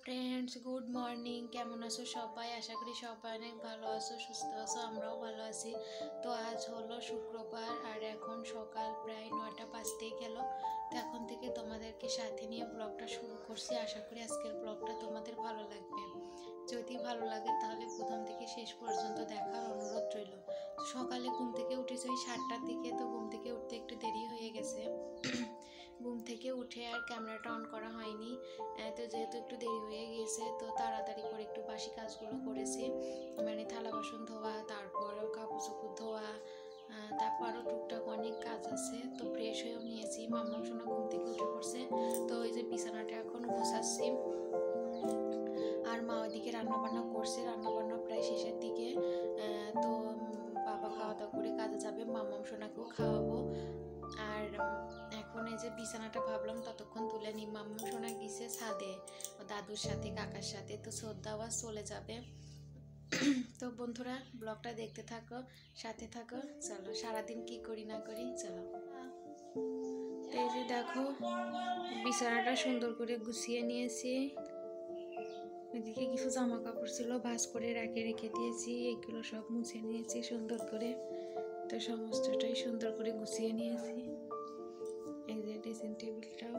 Friends, good morning. কেমন আছো সবাই? আশা করি সবাই অনেক ভালো আছো, সুস্থ আছো। আমরাও ভালো আছি। তো আজ হলো শুক্রবার আর এখন সকাল প্রায় 9টা বাজতেই গেল। তো এখন থেকে তোমাদেরকে সাথে নিয়ে ব্লগটা শুরু করছি। আশা করি আজকের ব্লগটা তোমাদের ভালো লাগবে। যদি ভালো লাগে তাহলে প্রথম থেকে শেষ পর্যন্ত দেখার অনুরোধ রইল। সকালে ঘুম থেকে উঠেছি ওই 7টার দিকে। তো ঘুম থেকে উঠতে একটু দেরি হয়ে গেছে। ঘুম থেকে উঠে আর ক্যামেরাটা অন করা হয়নি। তো যেহেতু একটু দেরি হয়ে গিয়েছে তো তাড়াতাড়ি করে একটু বাসি কাজগুলো করেছি, মানে থালা বাসন ধোয়া, তারপর কাপড় চোপড় ধোয়া, তারপর আরও টুকটাক অনেক কাজ আছে। তো ফ্রেশ হয়েও নিয়েছি। মাম্মা সোনা ঘুম থেকে উঠে পড়ছে। তো ওই যে বিছানাটা এখন গোছাচ্ছি। আর মা ওইদিকে রান্নাবান্না করছে, রান্নাবান্না প্রায় শেষের দিকে। তো বাবা খাওয়া দাওয়া করে কাজে যাবে, মাম্মা সোনাকেও খাওয়াবো। আর এখন এই যে বিছানাটা ভাবলাম ততক্ষণ তুলে নিই। মাম্মা সোনা গেছে ছাদে দাদুর সাথে, কাকার সাথে। তো শ্রদ্ধা আবার চলে যাবে। তো বন্ধুরা, ব্লগটা দেখতে থাকো, সাথে থাকো। চলো সারাদিন কি করি না করি, চলো। তো এই যে দেখো, বিছানাটা সুন্দর করে গুছিয়ে নিয়েছি। এদিকে কিছু জামা কাপড় ছিল, ভাঁজ করে রেখে দিয়েছি। এগুলো সব মুছে নিয়েছি সুন্দর করে। তো সমস্তটাই সুন্দর করে গুছিয়ে নিয়েছি। এই যে ড্রেসিং টেবিলটাও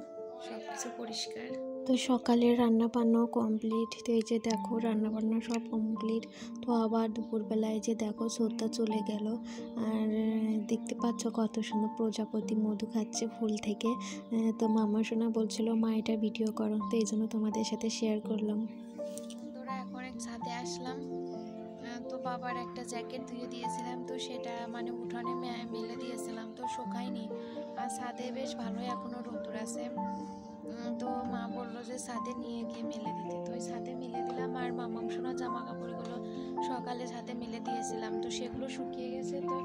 সবকিছু পরিষ্কার। তো সকালে রান্না বান্নাও কমপ্লিট। তো এই যে দেখো রান্না বান্না সব কমপ্লিট। তো আবার দুপুরবেলায় যে দেখো শ্রদ্ধা চলে গেল। আর দেখতে পাচ্ছ কত সুন্দর প্রজাপতি মধু খাচ্ছে ফুল থেকে। তো মামা সোনা বলছিল মা এটা ভিডিও করো, তো এই জন্য তোমাদের সাথে শেয়ার করলাম। বন্ধুরা, এখন এক ছাদে আসলাম। তো বাবার একটা জ্যাকেট ধুয়ে দিয়েছিলাম, তো সেটা মানে উঠানে মেলে দিয়েছিলাম, তো শুকায়নি। আর ছাদে বেশ ভালোই এখনও রোদ্দুর আছে। তো মা বললো যে ছাদে নিয়ে গিয়ে মেলে দিতে। তো ওই ছাদে মেলে দিলাম। আর মামাম সোনার জামা কাপড়গুলো সকালে ছাদে মেলে দিয়েছিলাম, তো সেগুলো শুকিয়ে গেছে। তো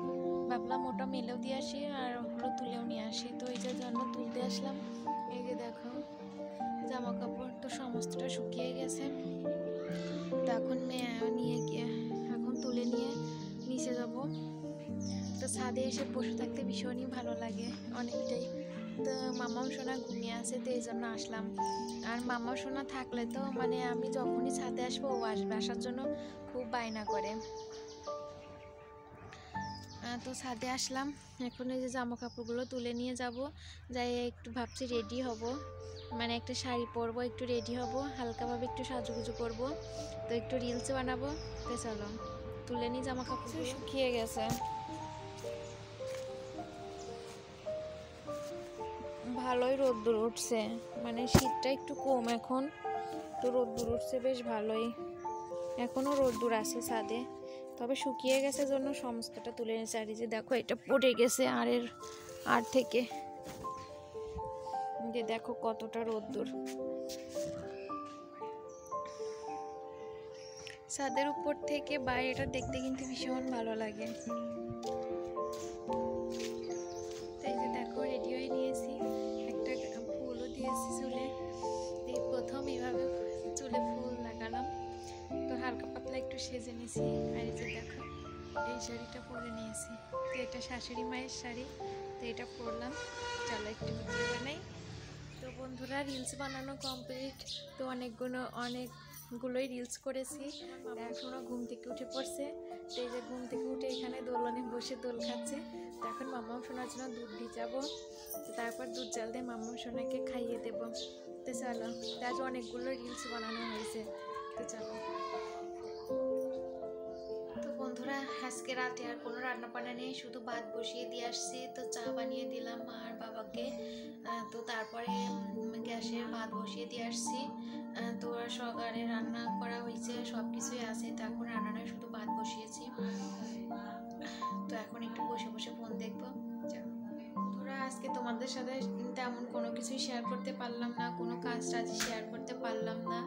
ভাবলাম ওটা মেলেও দিয়ে আসি আর ওগুলো তুলেও নিয়ে আসি। তো এই যে জন্য তুলতে আসলাম। এই যে দেখো জামা কাপড় তো সমস্তটা শুকিয়ে গেছে। তো এখন নিয়ে গিয়ে এখন তুলে নিয়ে নিচে যাব। তো ছাদে এসে বসে থাকতে ভীষণই ভালো লাগে অনেকটাই। তো মামাও সোনা ঘুমিয়ে আছে, তো এই জন্য আসলাম। আর মামা সোনা থাকলে তো মানে আমি যখনই ছাদে আসবো ও আসবে, আসার জন্য খুব বায়না করে। তো ছাদে আসলাম। এখন এই যে জামা কাপড়গুলো তুলে নিয়ে যাব। যাই একটু ভাবছি রেডি হব, মানে একটা শাড়ি পরবো, একটু রেডি হব, হালকাভাবে একটু সাজুগুজু করব। তো একটু রিলস বানাবো। তো চলো তুলে নিই জামা কাপড়। শুকিয়ে গেছে, ভালোই রোদ্দুর উঠছে, মানে শীতটা একটু কম এখন। তো রোদ্দুর উঠছে বেশ ভালোই। এখনও রোদ্দুর আছে ছাদে, তবে শুকিয়ে গেছে জন্য সমস্তটা তুলে নিয়েছে। আর যে দেখো এটা পড়ে গেছে আর থেকে যে দেখো কতটা রোদ্দুর। ছাদের উপর থেকে বাইরেটা দেখতে কিন্তু ভীষণ ভালো লাগে। তাই যে দেখো রেডি হয়ে নিয়েছি, একটা ফুলও দিয়েছি চুলে। এই প্রথম এইভাবে চুলে ফুল লাগালাম। তো হালকা পাতলা একটু সেজে নিয়েছি। আর এই যে দেখো এই শাড়িটা পরে নিয়েছি। তো এটা শাশুড়ি মায়ের শাড়ি, তো এটা পরলাম। চলো একটু ভিডিও বানাই। তো বন্ধুরা, রিলস বানানো কমপ্লিট। তো অনেকগুলোই রিলস করেছি। এখন ঘুম থেকে উঠে পড়ছে। তো এই যে ঘুম থেকে উঠে এখানে দোলনে বসে দোল খাচ্ছে। তো এখন মাম্মাম সোনার জন্য দুধ ভিজাবো। তো তারপর দুধ জাল দিয়ে মাম্মাম সোনাকে খাইয়ে দেবো। তো চলো, তো আজ অনেকগুলো রিলস বানানো হয়েছে। তো চলো। তো বন্ধুরা, আজকে রাতে আর কোনো রান্না বান্না নেই, শুধু ভাত বসিয়ে দিয়ে আসছি। তো চা বানিয়ে দিলাম মা আর বাবাকে। তো তারপরে গ্যাসে ভাত বসিয়ে দিয়ে আসছি। তো আর সকালে রান্না করা হয়েছে, সব কিছুই আছে। তো এখন রান্না নয়, শুধু ভাত বসিয়েছি। তো এখন একটু বসে বসে ফোন দেখবো। বন্ধুরা, আজকে তোমাদের সাথে তেমন কোনো কিছুই শেয়ার করতে পারলাম না, কোনো কাজ টাজ শেয়ার করতে পারলাম না।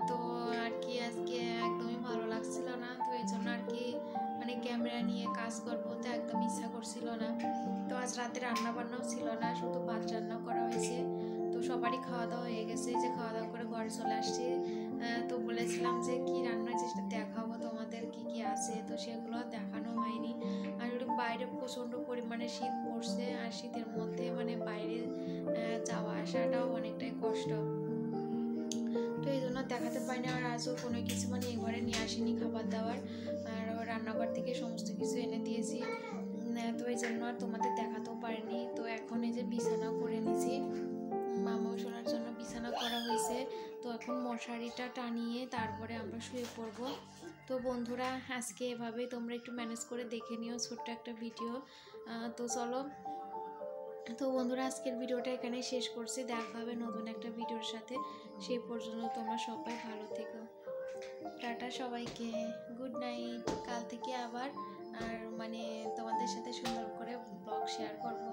তো আর কি আজকে একদমই ভালো লাগছিল না। তো এই জন্য আর কি মানে ক্যামেরা নিয়ে কাজ করবো তো একদম ইচ্ছা করছিল না। তো আজ রাতে রান্না বান্নাও ছিল না, শুধু ভাত রান্না করা হয়েছে। তো সবারই খাওয়া দাওয়া হয়ে গেছে, যে খাওয়া দাওয়া করে ঘরে চলে আসছি। তো বলেছিলাম যে কি রান্নার চেষ্টা দেখাবো তোমাদের কি কি আছে, তো সেগুলো দেখানো হয়নি। আর বাইরে প্রচণ্ড পরিমাণে শীত পড়ছে, আর শীতের মধ্যে মানে বাইরে যাওয়া আসাটাও অনেকটাই কষ্ট। তো এই আর দেখাতে পারি না। আর আজও কোনো কিছু মানে এই ঘরে নিয়ে আসিনি খাবার দাবার, আর রান্নাঘর থেকে সমস্ত কিছু এনে দিয়েছি। তো এই জন্য আর তোমাদের দেখাতেও পারিনি। তো এখন এই যে বিছানা করে নিয়েছি, মামা শোনার জন্য বিছানা করা হয়েছে। তো এখন মশারিটা টানিয়ে তারপরে আমরা শুয়ে পড়বো। তো বন্ধুরা আজকে এভাবেই তোমরা একটু ম্যানেজ করে দেখে নিও, ছোট্ট একটা ভিডিও। তো চলো, তো বন্ধুরা আজকের ভিডিওটা এখানেই শেষ করছি। দেখা হবে নতুন একটা ভিডিওর সাথে। সেই পর্যন্ত তোমরা সবাই ভালো থেকো। টাটা সবাইকে, গুড নাইট। কাল থেকে আবার আর মানে তোমাদের সাথে সুন্দর করে ব্লগ শেয়ার করবো।